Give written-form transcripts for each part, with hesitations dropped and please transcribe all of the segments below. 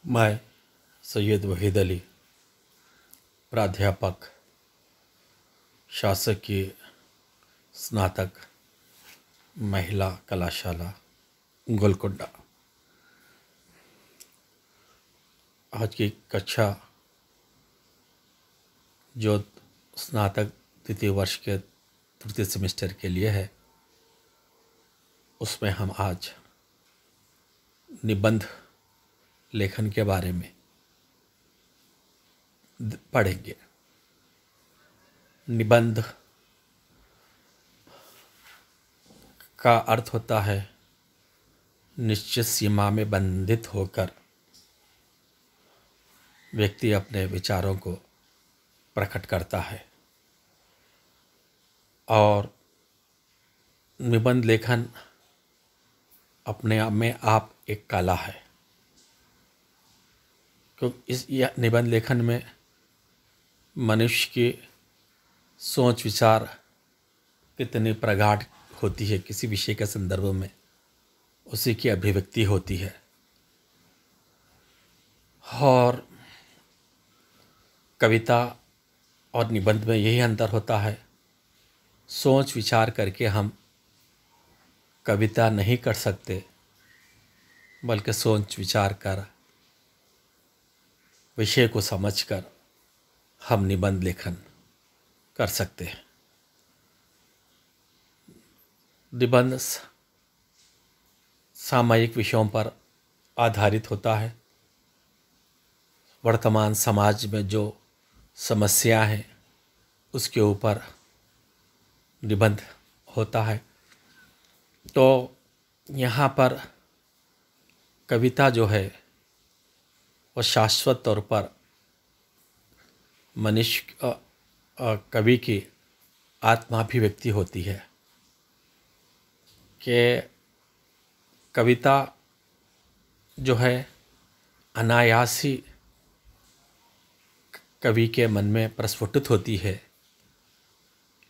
मैं सैयद वहीद अली, प्राध्यापक, शासकीय स्नातक महिला कलाशाला गोलकुंडा। आज की कक्षा जो स्नातक द्वितीय वर्ष के तृतीय सेमेस्टर के लिए है, उसमें हम आज निबंध लेखन के बारे में पढ़ेंगे। निबंध का अर्थ होता है निश्चित सीमा में बंधित होकर व्यक्ति अपने विचारों को प्रकट करता है। और निबंध लेखन अपने आप में एक कला है, क्योंकि इस निबंध लेखन में मनुष्य की सोच विचार कितनी प्रगाढ़ होती है, किसी विषय के संदर्भ में उसी की अभिव्यक्ति होती है। और कविता और निबंध में यही अंतर होता है, सोच विचार करके हम कविता नहीं कर सकते, बल्कि सोच विचार कर विषय को समझकर हम निबंध लेखन कर सकते हैं। निबंध सामायिक विषयों पर आधारित होता है। वर्तमान समाज में जो समस्या है उसके ऊपर निबंध होता है। तो यहाँ पर कविता जो है वह शाश्वत तौर पर मनुष्य कवि की आत्माभिव्यक्ति होती है कि कविता जो है अनायास ही कवि के मन में प्रस्फुटित होती है।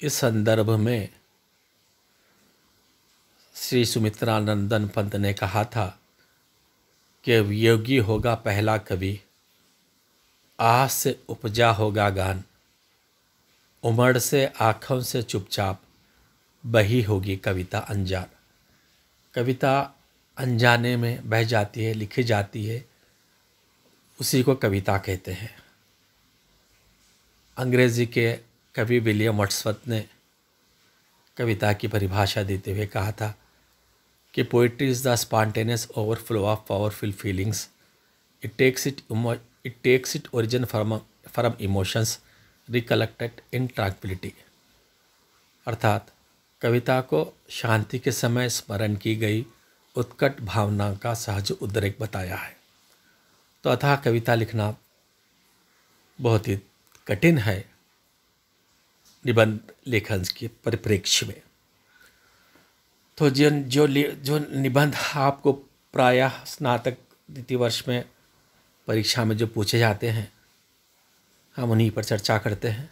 इस संदर्भ में श्री सुमित्रानंदन पंत ने कहा था कि वियोगी होगा पहला कवि, आह से उपजा होगा गान, उमड़ से आँखों से चुपचाप बही होगी कविता अनजान। कविता अनजाने में बह जाती है, लिखी जाती है, उसी को कविता कहते हैं। अंग्रेजी के कवि विलियम वर्ड्सवर्थ ने कविता की परिभाषा देते हुए कहा था कि poetry is the spontaneous overflow of powerful feelings. It takes it origin from emotions recollected in tranquillity. अर्थात कविता को शांति के समय स्मरण की गई उत्कट भावना का सहज उद्रेक बताया है। तो अतः कविता लिखना बहुत ही कठिन है निबंध लेखन के परिप्रेक्ष्य में। तो जो निबंध आपको प्रायः स्नातक द्वितीय वर्ष में परीक्षा में जो पूछे जाते हैं, हम उन्हीं पर चर्चा करते हैं,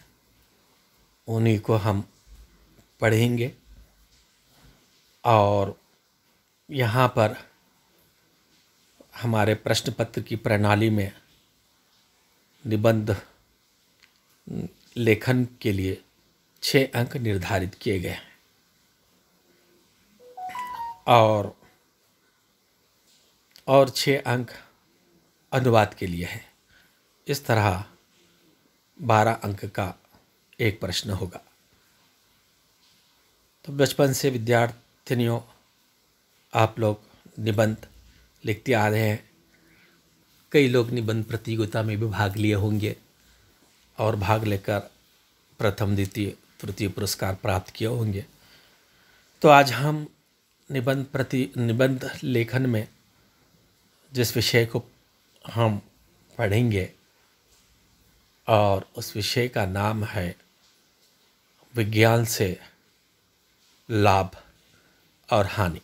उन्हीं को हम पढ़ेंगे। और यहाँ पर हमारे प्रश्न पत्र की प्रणाली में निबंध लेखन के लिए 6 अंक निर्धारित किए गए हैं और 6 अंक अनुवाद के लिए है। इस तरह 12 अंक का एक प्रश्न होगा। तो बचपन से विद्यार्थिनियों आप लोग निबंध लिखते आ रहे हैं। कई लोग निबंध प्रतियोगिता में भी भाग लिए होंगे और भाग लेकर प्रथम द्वितीय तृतीय पुरस्कार प्राप्त किए होंगे। तो आज हम निबंध लेखन में जिस विषय को हम पढ़ेंगे और उस विषय का नाम है विज्ञान से लाभ और हानि।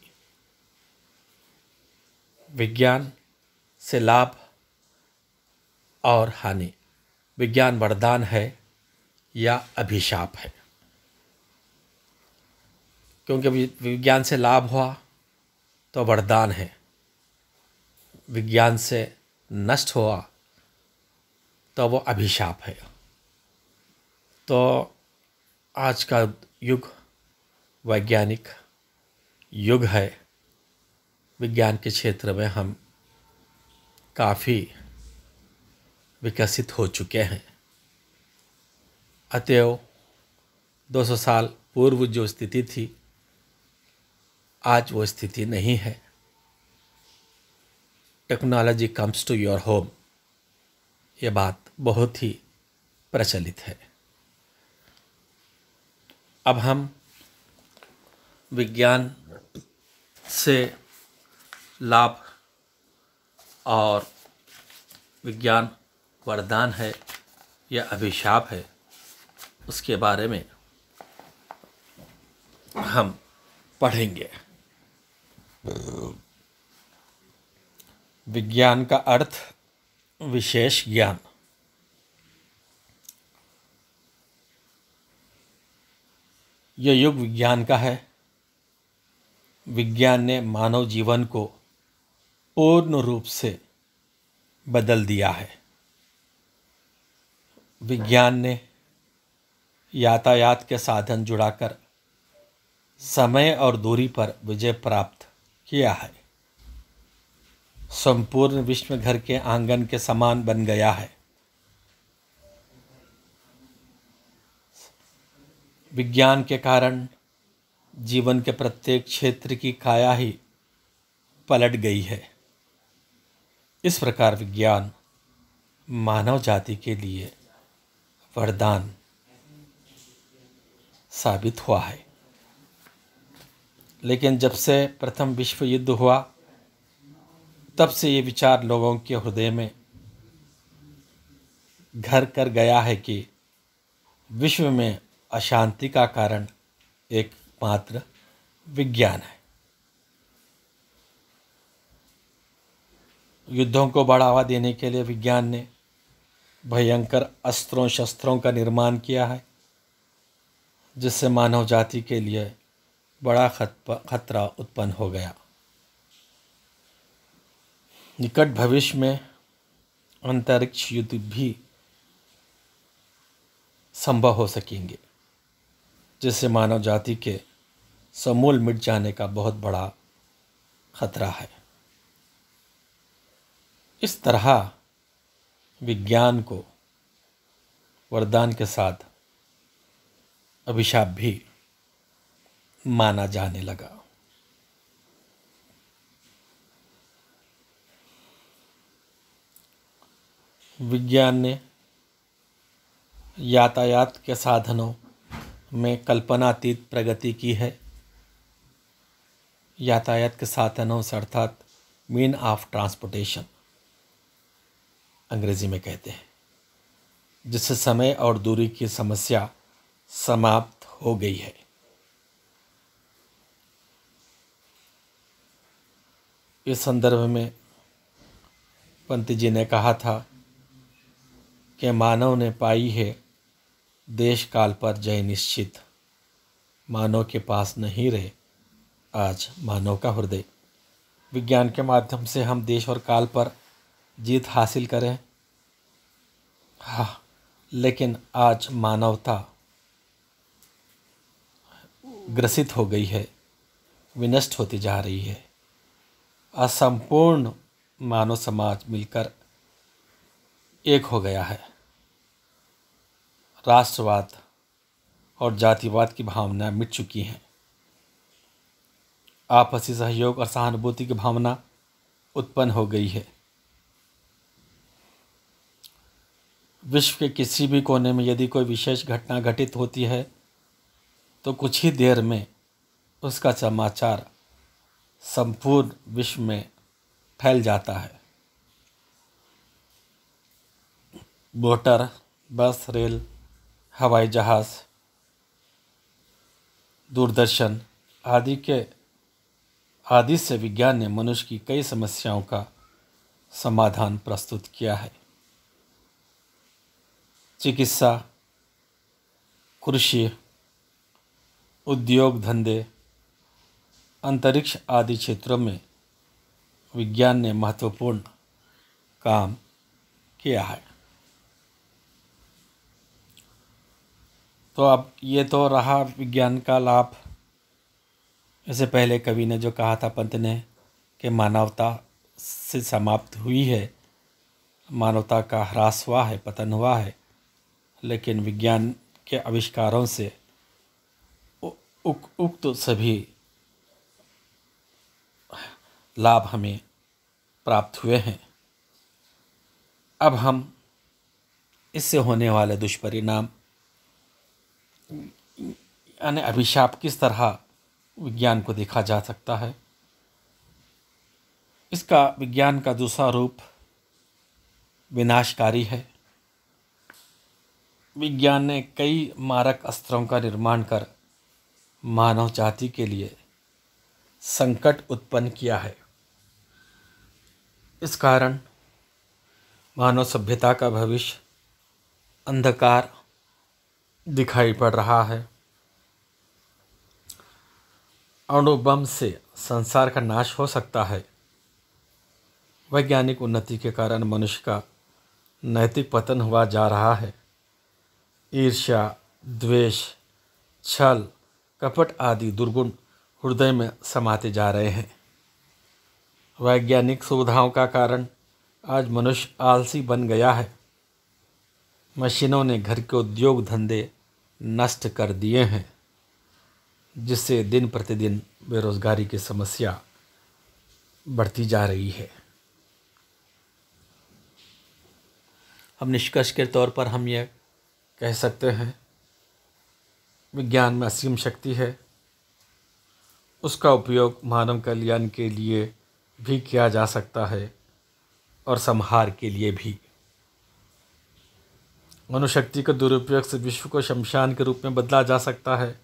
विज्ञान से लाभ और हानि, विज्ञान वरदान है या अभिशाप है? क्योंकि विज्ञान से लाभ हुआ तो वरदान है, विज्ञान से नष्ट हुआ तो वो अभिशाप है। तो आज का युग वैज्ञानिक युग है। विज्ञान के क्षेत्र में हम काफ़ी विकसित हो चुके हैं। अतएव 200 साल पूर्व जो स्थिति थी, आज वो स्थिति नहीं है। Technology comes to your home, ये बात बहुत ही प्रचलित है। अब हम विज्ञान से लाभ और विज्ञान वरदान है या अभिशाप है, उसके बारे में हम पढ़ेंगे। विज्ञान का अर्थ विशेष ज्ञान। यह युग विज्ञान का है। विज्ञान ने मानव जीवन को पूर्ण रूप से बदल दिया है। विज्ञान ने यातायात के साधन जुड़ाकर समय और दूरी पर विजय प्राप्त किया है। संपूर्ण विश्व घर के आंगन के समान बन गया है। विज्ञान के कारण जीवन के प्रत्येक क्षेत्र की काया ही पलट गई है। इस प्रकार विज्ञान मानव जाति के लिए वरदान साबित हुआ है। लेकिन जब से प्रथम विश्व युद्ध हुआ, तब से ये विचार लोगों के हृदय में घर कर गया है कि विश्व में अशांति का कारण एकमात्र विज्ञान है। युद्धों को बढ़ावा देने के लिए विज्ञान ने भयंकर अस्त्रों शस्त्रों का निर्माण किया है, जिससे मानव जाति के लिए बड़ा खतरा उत्पन्न हो गया। निकट भविष्य में अंतरिक्ष युद्ध भी संभव हो सकेंगे, जिससे मानव जाति के समूल मिट जाने का बहुत बड़ा खतरा है। इस तरह विज्ञान को वरदान के साथ अभिशाप भी माना जाने लगा। विज्ञान ने यातायात के साधनों में कल्पनातीत प्रगति की है। यातायात के साधनों से अर्थात मीन ऑफ ट्रांसपोर्टेशन अंग्रेजी में कहते हैं, जिससे समय और दूरी की समस्या समाप्त हो गई है। इस संदर्भ में पंत जी ने कहा था कि मानव ने पाई है देश काल पर जय निश्चित, मानव के पास नहीं रहे आज मानव का हृदय। विज्ञान के माध्यम से हम देश और काल पर जीत हासिल करें, हाँ, लेकिन आज मानवता ग्रसित हो गई है, विनष्ट होती जा रही है। आज संपूर्ण मानव समाज मिलकर एक हो गया है। राष्ट्रवाद और जातिवाद की भावना मिट चुकी हैं। आपसी सहयोग और सहानुभूति की भावना उत्पन्न हो गई है। विश्व के किसी भी कोने में यदि कोई विशेष घटना घटित होती है तो कुछ ही देर में उसका समाचार संपूर्ण विश्व में फैल जाता है। मोटर, बस, रेल, हवाई जहाज़, दूरदर्शन आदि से विज्ञान ने मनुष्य की कई समस्याओं का समाधान प्रस्तुत किया है। चिकित्सा, कृषि, उद्योग धंधे, अंतरिक्ष आदि क्षेत्रों में विज्ञान ने महत्वपूर्ण काम किया है। तो अब ये तो रहा विज्ञान का लाभ। इससे पहले कवि ने जो कहा था, पंत ने, कि मानवता से समाप्त हुई है, मानवता का ह्रास हुआ है, पतन हुआ है, लेकिन विज्ञान के आविष्कारों से उक्त सभी लाभ हमें प्राप्त हुए हैं। अब हम इससे होने वाले दुष्परिणाम यानी अभिशाप किस तरह विज्ञान को देखा जा सकता है, इसका विज्ञान का दूसरा रूप विनाशकारी है। विज्ञान ने कई मारक अस्त्रों का निर्माण कर मानव जाति के लिए संकट उत्पन्न किया है। इस कारण मानव सभ्यता का भविष्य अंधकार दिखाई पड़ रहा है। अणुबम से संसार का नाश हो सकता है। वैज्ञानिक उन्नति के कारण मनुष्य का नैतिक पतन हुआ जा रहा है। ईर्ष्या, द्वेष, छल, कपट आदि दुर्गुण हृदय में समाते जा रहे हैं। वैज्ञानिक सुविधाओं का कारण आज मनुष्य आलसी बन गया है। मशीनों ने घर के उद्योग धंधे नष्ट कर दिए हैं, जिससे दिन प्रतिदिन बेरोजगारी की समस्या बढ़ती जा रही है। हम निष्कर्ष के तौर पर हम ये कह सकते हैं, विज्ञान में असीम शक्ति है। उसका उपयोग मानव कल्याण के लिए भी किया जा सकता है और संहार के लिए भी। मनुशक्ति के दुरुपयोग से विश्व को शमशान के रूप में बदला जा सकता है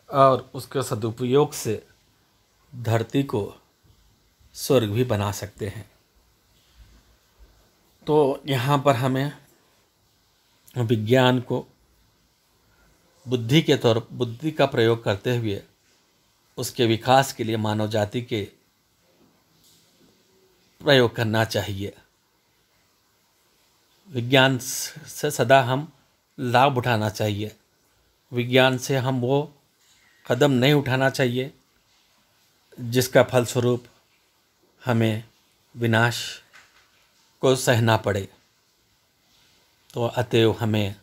और उसके सदुपयोग से धरती को स्वर्ग भी बना सकते हैं। तो यहाँ पर हमें विज्ञान को बुद्धि का प्रयोग करते हुए उसके विकास के लिए मानव जाति के प्रयोग करना चाहिए। विज्ञान से सदा हम लाभ उठाना चाहिए। विज्ञान से हम वो कदम नहीं उठाना चाहिए जिसका फलस्वरूप हमें विनाश को सहना पड़े। तो अतएव हमें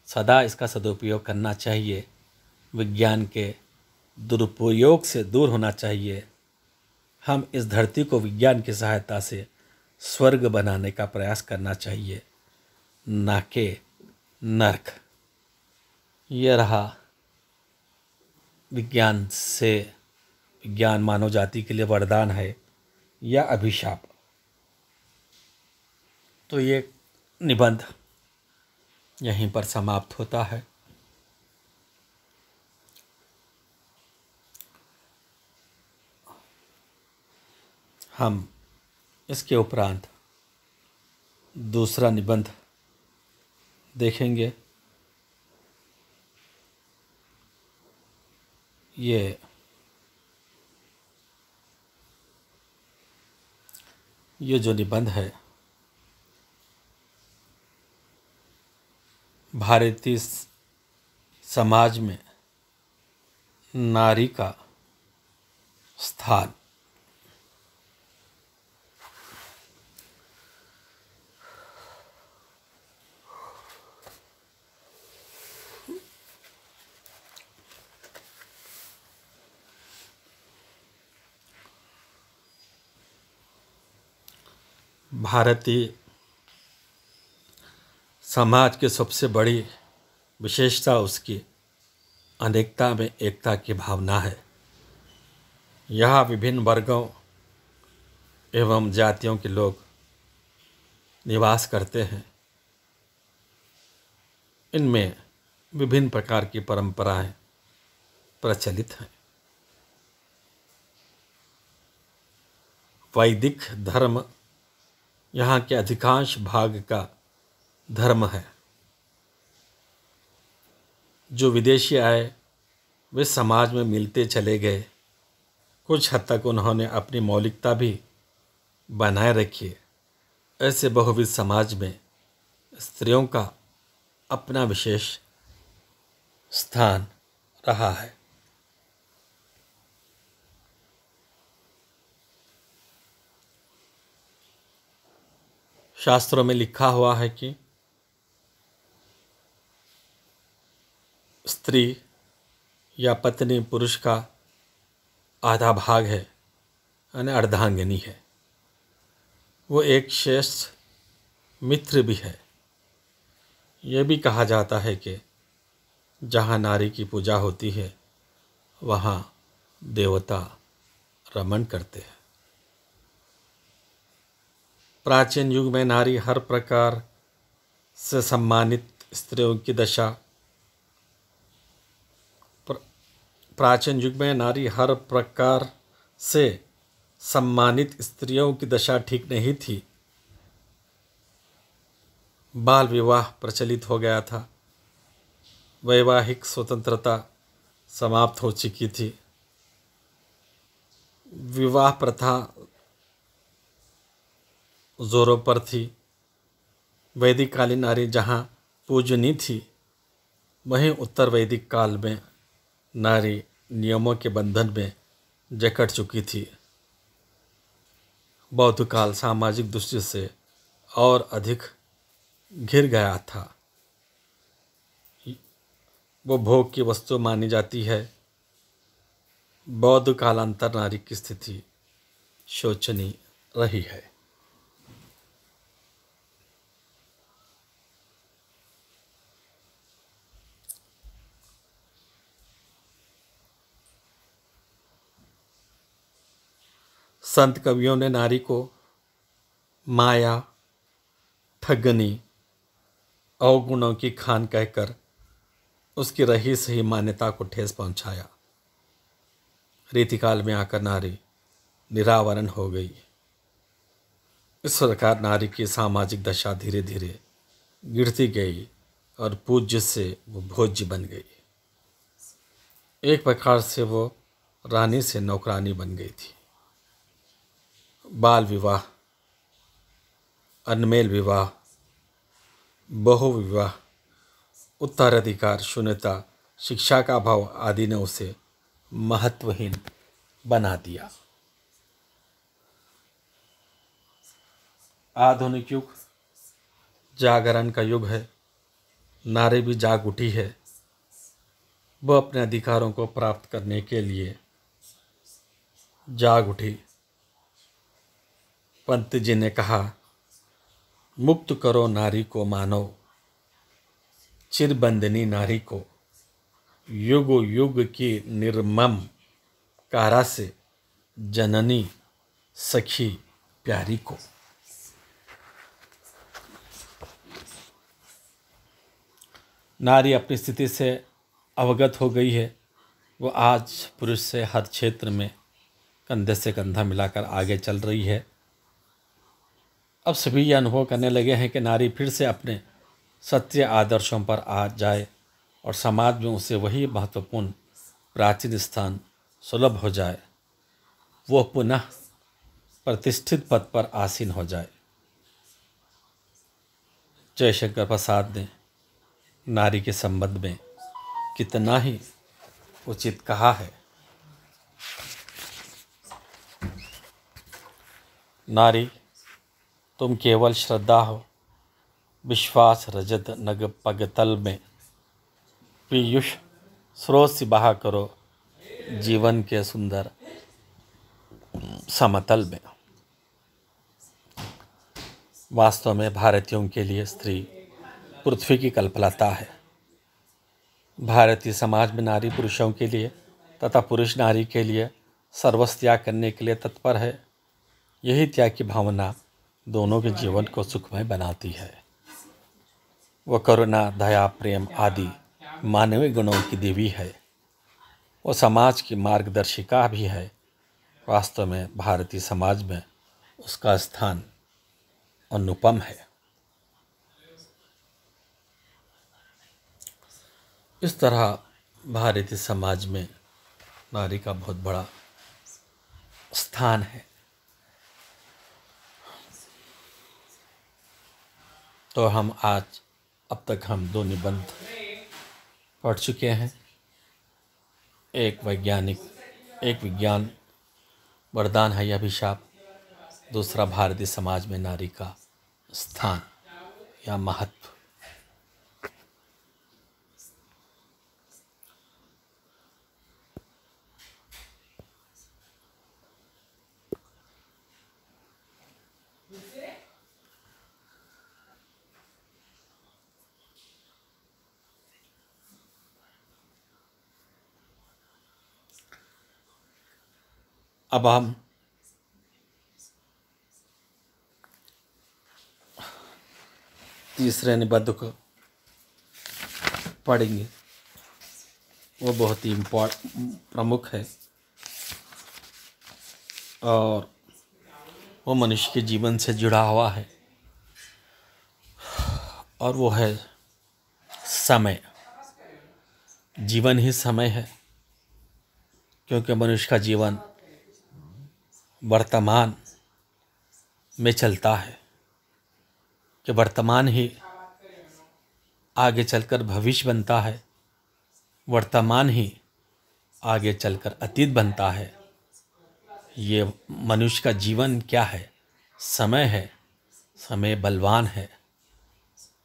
सदा इसका सदुपयोग करना चाहिए। विज्ञान के दुरुपयोग से दूर होना चाहिए। हम इस धरती को विज्ञान की सहायता से स्वर्ग बनाने का प्रयास करना चाहिए, ना कि नरक। यह रहा विज्ञान मानव जाति के लिए वरदान है या अभिशाप। तो ये निबंध यहीं पर समाप्त होता है। हम इसके उपरांत दूसरा निबंध देखेंगे। ये जो निबंध है भारतीय समाज में नारी का स्थान। भारतीय समाज की सबसे बड़ी विशेषता उसकी अनेकता में एकता की भावना है। यहाँ विभिन्न वर्गों एवं जातियों के लोग निवास करते हैं। इनमें विभिन्न प्रकार की परंपराएं प्रचलित हैं। वैदिक धर्म यहाँ के अधिकांश भाग का धर्म है। जो विदेशी आए वे समाज में मिलते चले गए। कुछ हद तक उन्होंने अपनी मौलिकता भी बनाए रखी, ऐसे बहुविध समाज में स्त्रियों का अपना विशेष स्थान रहा है। शास्त्रों में लिखा हुआ है कि स्त्री या पत्नी पुरुष का आधा भाग है, यानी अर्धांगिनी है। वो एक श्रेष्ठ मित्र भी है। यह भी कहा जाता है कि जहाँ नारी की पूजा होती है वहाँ देवता रमण करते हैं। प्राचीन युग में नारी हर प्रकार से सम्मानित स्त्रियों की दशा प्राचीन युग में नारी हर प्रकार से सम्मानित स्त्रियों की दशा ठीक नहीं थी। बाल विवाह प्रचलित हो गया था। वैवाहिक स्वतंत्रता समाप्त हो चुकी थी। विवाह प्रथा जोरों पर थी। वैदिक कालीन नारी जहाँ पूजनीय थी, वहीं उत्तर वैदिक काल में नारी नियमों के बंधन में जकड़ चुकी थी। बौद्ध काल सामाजिक दृष्टि से और अधिक घिर गया था। वो भोग की वस्तु मानी जाती है। बौद्ध कालांतर नारी की स्थिति शोचनीय रही है। संत कवियों ने नारी को माया, ठगनी, अवगुणों की खान कहकर उसकी रही सही मान्यता को ठेस पहुंचाया। रीतिकाल में आकर नारी निरावरण हो गई। इस प्रकार नारी की सामाजिक दशा धीरे धीरे गिरती गई और पूज्य से वो भोज्य बन गई। एक प्रकार से वो रानी से नौकरानी बन गई थी। बाल विवाह, अनमेल विवाह, बहु विवाह, उत्तराधिकार शून्यता, शिक्षा का अभाव आदि ने उसे महत्वहीन बना दिया। आधुनिक युग जागरण का युग है। नारी भी जाग उठी है। वह अपने अधिकारों को प्राप्त करने के लिए जाग उठी। पंत जी ने कहा, मुक्त करो नारी को मानो, चिरबंदनी नारी को, युग युग की निर्मम कारा से, जननी सखी प्यारी को। नारी अपनी स्थिति से अवगत हो गई है। वो आज पुरुष से हर क्षेत्र में कंधे से कंधा मिलाकर आगे चल रही है। अब सभी ये अनुभव करने लगे हैं कि नारी फिर से अपने सत्य आदर्शों पर आ जाए और समाज में उसे वही महत्वपूर्ण प्राचीन स्थान सुलभ हो जाए। वो पुनः प्रतिष्ठित पद पर आसीन हो जाए। जयशंकर प्रसाद ने नारी के संबंध में कितना ही उचित कहा है। नारी तुम केवल श्रद्धा हो, विश्वास रजत नग पगतल में, पीयूष स्रोत से बहा करो जीवन के सुंदर समतल में। वास्तव में भारतीयों के लिए स्त्री पृथ्वी की कल्पलता है। भारतीय समाज में नारी पुरुषों के लिए तथा पुरुष नारी के लिए सर्वस्व त्याग करने के लिए तत्पर है। यही त्याग की भावना दोनों के जीवन को सुखमय बनाती है। वह करुणा, दया, प्रेम आदि मानवीय गुणों की देवी है। वो समाज की मार्गदर्शिका भी है। वास्तव में भारतीय समाज में उसका स्थान अनुपम है। इस तरह भारतीय समाज में नारी का बहुत बड़ा स्थान है। तो हम आज अब तक हम 2 निबंध पढ़ चुके हैं। एक विज्ञान वरदान है या अभिशाप, दूसरा भारतीय समाज में नारी का स्थान या महत्व। अब हम तीसरे निबंध को पढ़ेंगे। वो बहुत ही प्रमुख है और वो मनुष्य के जीवन से जुड़ा हुआ है, और वो है समय। जीवन ही समय है, क्योंकि मनुष्य का जीवन वर्तमान में चलता है कि वर्तमान ही आगे चलकर भविष्य बनता है, वर्तमान ही आगे चलकर अतीत बनता है। ये मनुष्य का जीवन क्या है? समय है। समय बलवान है,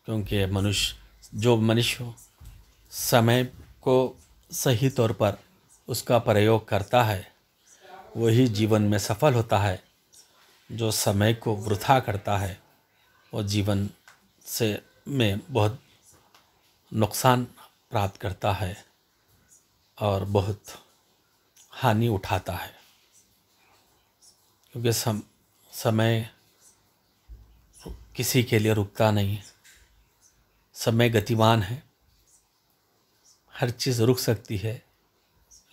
क्योंकि मनुष्य समय को सही तौर पर उसका प्रयोग करता है वही जीवन में सफल होता है। जो समय को वृथा करता है वो जीवन में बहुत नुकसान प्राप्त करता है और बहुत हानि उठाता है, क्योंकि समय किसी के लिए रुकता नहीं। समय गतिमान है, हर चीज़ रुक सकती है,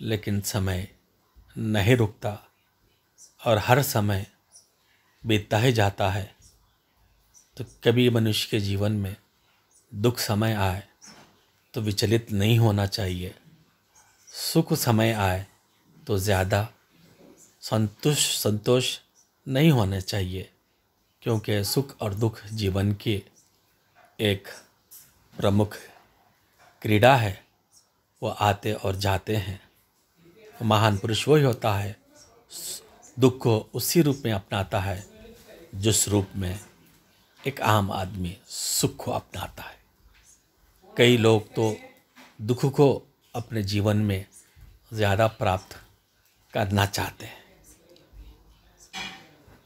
लेकिन समय नहीं रुकता और हर समय बीतता ही जाता है। तो कभी मनुष्य के जीवन में दुख समय आए तो विचलित नहीं होना चाहिए। सुख समय आए तो ज़्यादा संतोष नहीं होना चाहिए, क्योंकि सुख और दुख जीवन की एक प्रमुख क्रीड़ा है। वो आते और जाते हैं। महान पुरुष वही होता है दुख को उसी रूप में अपनाता है जिस रूप में एक आम आदमी सुख को अपनाता है। कई लोग तो दुख को अपने जीवन में ज़्यादा प्राप्त करना चाहते हैं।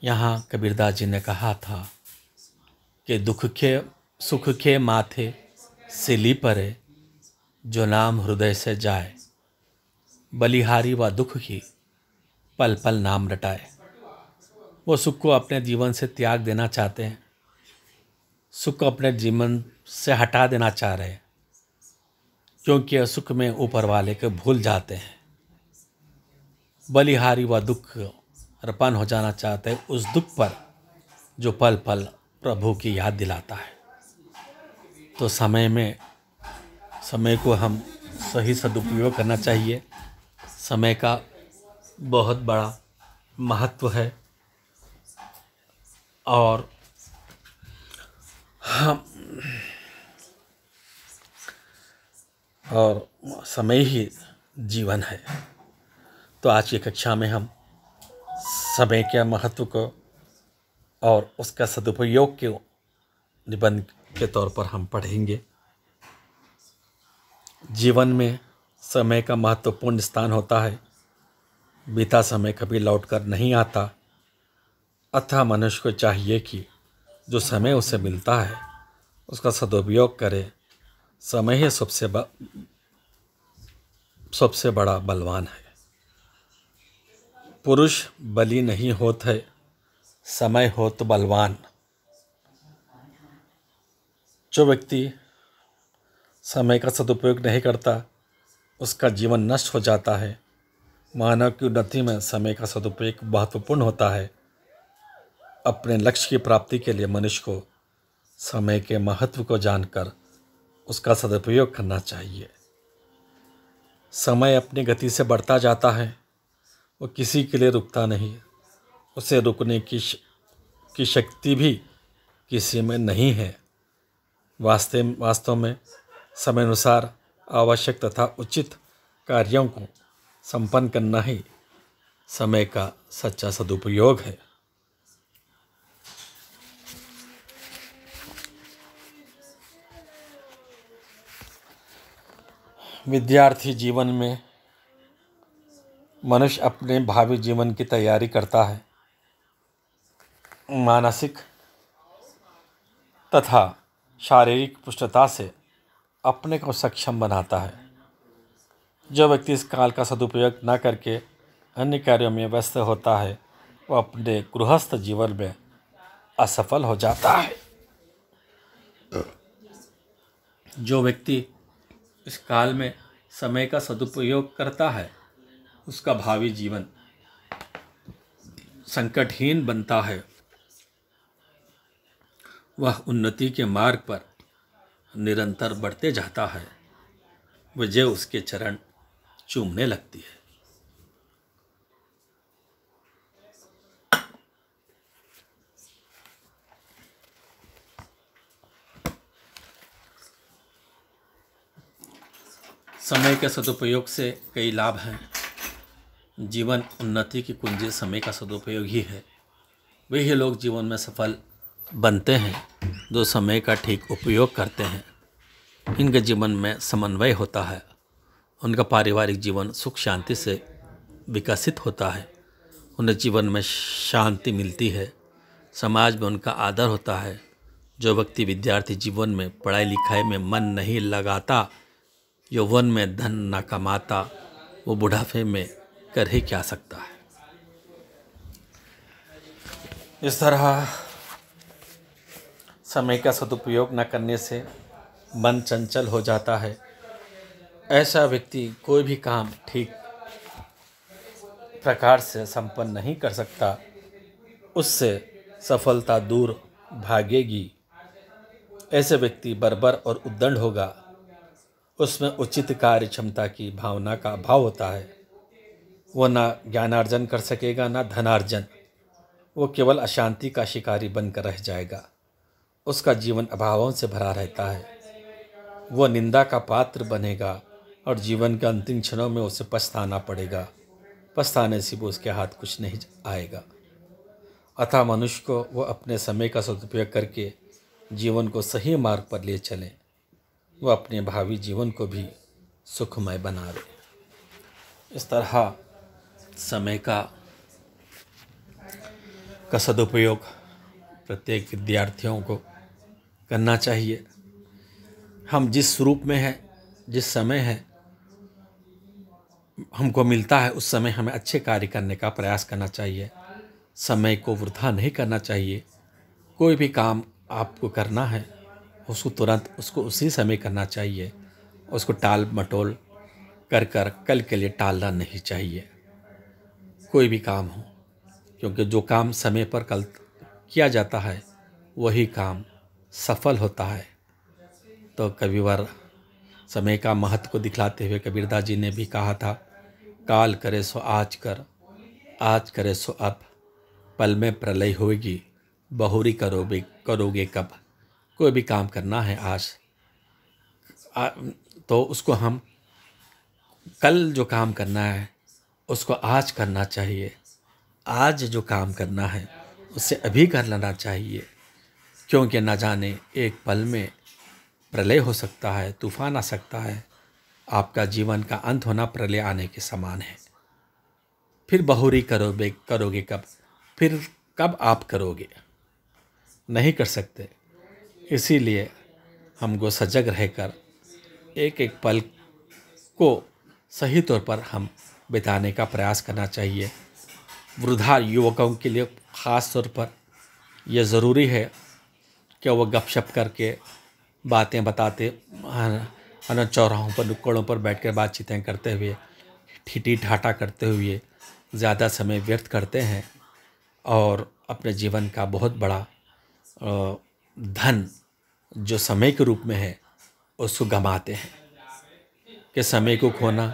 यहाँ कबीरदास जी ने कहा था कि सुख के माथे सिली परे, जो नाम हृदय से जाए, बलिहारी व दुख की पल पल नाम रटाए। वो सुख को अपने जीवन से त्याग देना चाहते हैं, सुख को अपने जीवन से हटा देना चाह रहे हैं, क्योंकि सुख में ऊपर वाले को भूल जाते हैं। बलिहारी व दुख अर्पण हो जाना चाहते हैं उस दुख पर जो पल पल प्रभु की याद दिलाता है। तो समय को हम सही सदुपयोग करना चाहिए। समय का बहुत बड़ा महत्व है और समय ही जीवन है। तो आज की कक्षा में हम समय के महत्व को और उसका सदुपयोग के निबंध के तौर पर हम पढ़ेंगे। जीवन में समय का महत्वपूर्ण स्थान होता है। बीता समय कभी लौटकर नहीं आता, अतः मनुष्य को चाहिए कि जो समय उसे मिलता है उसका सदुपयोग करे। समय ही सबसे बड़ा बलवान है। पुरुष बली नहीं होते, समय हो तो बलवान। जो व्यक्ति समय का सदुपयोग नहीं करता उसका जीवन नष्ट हो जाता है। मानव की उन्नति में समय का सदुपयोग महत्वपूर्ण होता है। अपने लक्ष्य की प्राप्ति के लिए मनुष्य को समय के महत्व को जानकर उसका सदुपयोग करना चाहिए। समय अपनी गति से बढ़ता जाता है, वो किसी के लिए रुकता नहीं। उसे रुकने की शक्ति भी किसी में नहीं है। वास्तव में समयानुसार आवश्यक तथा उचित कार्यों को संपन्न करना ही समय का सच्चा सदुपयोग है। विद्यार्थी जीवन में मनुष्य अपने भावी जीवन की तैयारी करता है, मानसिक तथा शारीरिक पुष्टता से अपने को सक्षम बनाता है। जो व्यक्ति इस काल का सदुपयोग न करके अन्य कार्यों में व्यस्त होता है, वह अपने गृहस्थ जीवन में असफल हो जाता है। जो व्यक्ति इस काल में समय का सदुपयोग करता है, उसका भावी जीवन संकटहीन बनता है। वह उन्नति के मार्ग पर निरंतर बढ़ते जाता है। विजय उसके चरण चूमने लगती है। समय के सदुपयोग से कई लाभ हैं। जीवन उन्नति की कुंजी समय का सदुपयोग ही है। वही लोग जीवन में सफल बनते हैं जो समय का ठीक उपयोग करते हैं। इनके जीवन में समन्वय होता है। उनका पारिवारिक जीवन सुख शांति से विकसित होता है। उन्हें जीवन में शांति मिलती है। समाज में उनका आदर होता है। जो व्यक्ति विद्यार्थी जीवन में पढ़ाई लिखाई में मन नहीं लगाता, यौवन में धन न कमाता, वो बुढ़ापे में कर ही क्या सकता है। इस तरह समय का सदुपयोग न करने से मन चंचल हो जाता है। ऐसा व्यक्ति कोई भी काम ठीक प्रकार से संपन्न नहीं कर सकता। उससे सफलता दूर भागेगी। ऐसे व्यक्ति बर्बर और उद्दंड होगा। उसमें उचित कार्य क्षमता की भावना का अभाव होता है। वो ना ज्ञानार्जन कर सकेगा, ना धनार्जन। वो केवल अशांति का शिकारी बनकर रह जाएगा। उसका जीवन अभावों से भरा रहता है। वो निंदा का पात्र बनेगा और जीवन के अंतिम क्षणों में उसे पछताना पड़ेगा। पछताने से वो उसके हाथ कुछ नहीं आएगा। अतः मनुष्य को वो अपने समय का सदुपयोग करके जीवन को सही मार्ग पर ले चले। वह अपने भावी जीवन को भी सुखमय बनावे। इस तरह समय का सदुपयोग प्रत्येक विद्यार्थियों को करना चाहिए। हम जिस रूप में हैं, जिस समय है हमको मिलता है, उस समय हमें अच्छे कार्य करने का प्रयास करना चाहिए। समय को वृथा नहीं करना चाहिए। कोई भी काम आपको करना है, उसको तुरंत उसको उसी समय करना चाहिए। उसको टाल मटोल कर कल के लिए टालना नहीं चाहिए। कोई भी काम हो, क्योंकि जो काम समय पर कल किया जाता है वही काम सफल होता है। तो कबीरवार समय का महत्व को दिखलाते हुए कबीरदास जी ने भी कहा था, काल करे सो आज कर, आज करे सो अब, पल में प्रलय होगी, बहुरी करोगे कब। कोई भी काम करना है आज तो उसको हम कल जो काम करना है उसको आज करना चाहिए। आज जो काम करना है उससे अभी कर लेना चाहिए, क्योंकि न जाने एक पल में प्रलय हो सकता है, तूफान आ सकता है। आपका जीवन का अंत होना प्रलय आने के समान है। फिर बहुरी करोगे कब, फिर कब आप करोगे, नहीं कर सकते। इसीलिए हमको सजग रहकर एक एक पल को सही तौर पर हम बिताने का प्रयास करना चाहिए। वृद्धा युवकों के लिए ख़ास तौर पर यह ज़रूरी है कि वह गपशप करके बातें बताते चौराहों पर नुक्कड़ों पर बैठकर बातचीतें करते हुए, ठीठी ठाठा करते हुए ज़्यादा समय व्यर्थ करते हैं और अपने जीवन का बहुत बड़ा धन जो समय के रूप में है उसको गंवाते हैं। कि समय को खोना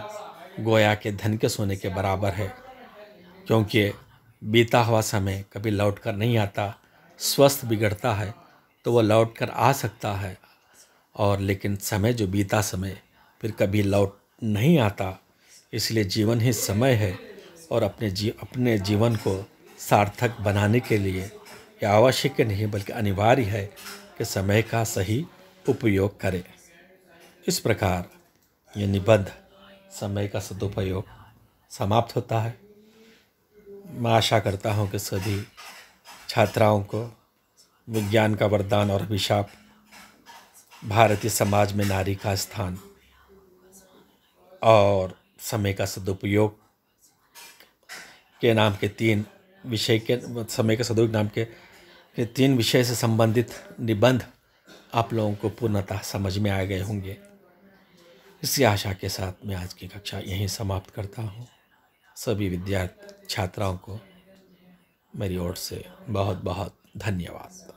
गोया के धन के सोने के बराबर है, क्योंकि बीता हुआ समय कभी लौट कर नहीं आता। स्वस्थ बिगड़ता है तो वह लौट कर आ सकता है, और लेकिन समय जो बीता समय फिर कभी लौट नहीं आता, इसलिए जीवन ही समय है और अपने जीवन को सार्थक बनाने के लिए यह आवश्यक नहीं बल्कि अनिवार्य है कि समय का सही उपयोग करें। इस प्रकार ये निबंध समय का सदुपयोग समाप्त होता है। मैं आशा करता हूँ कि सभी छात्राओं को विज्ञान का वरदान और अभिशाप, भारतीय समाज में नारी का स्थान और समय का सदुपयोग के नाम के तीन विषय के समय के सदुपयोग नाम के तीन विषय से संबंधित निबंध आप लोगों को पूर्णतः समझ में आ गए होंगे। इसी आशा के साथ मैं आज की कक्षा यहीं समाप्त करता हूँ। सभी विद्यार्थी छात्राओं को मेरी ओर से बहुत बहुत धन्यवाद।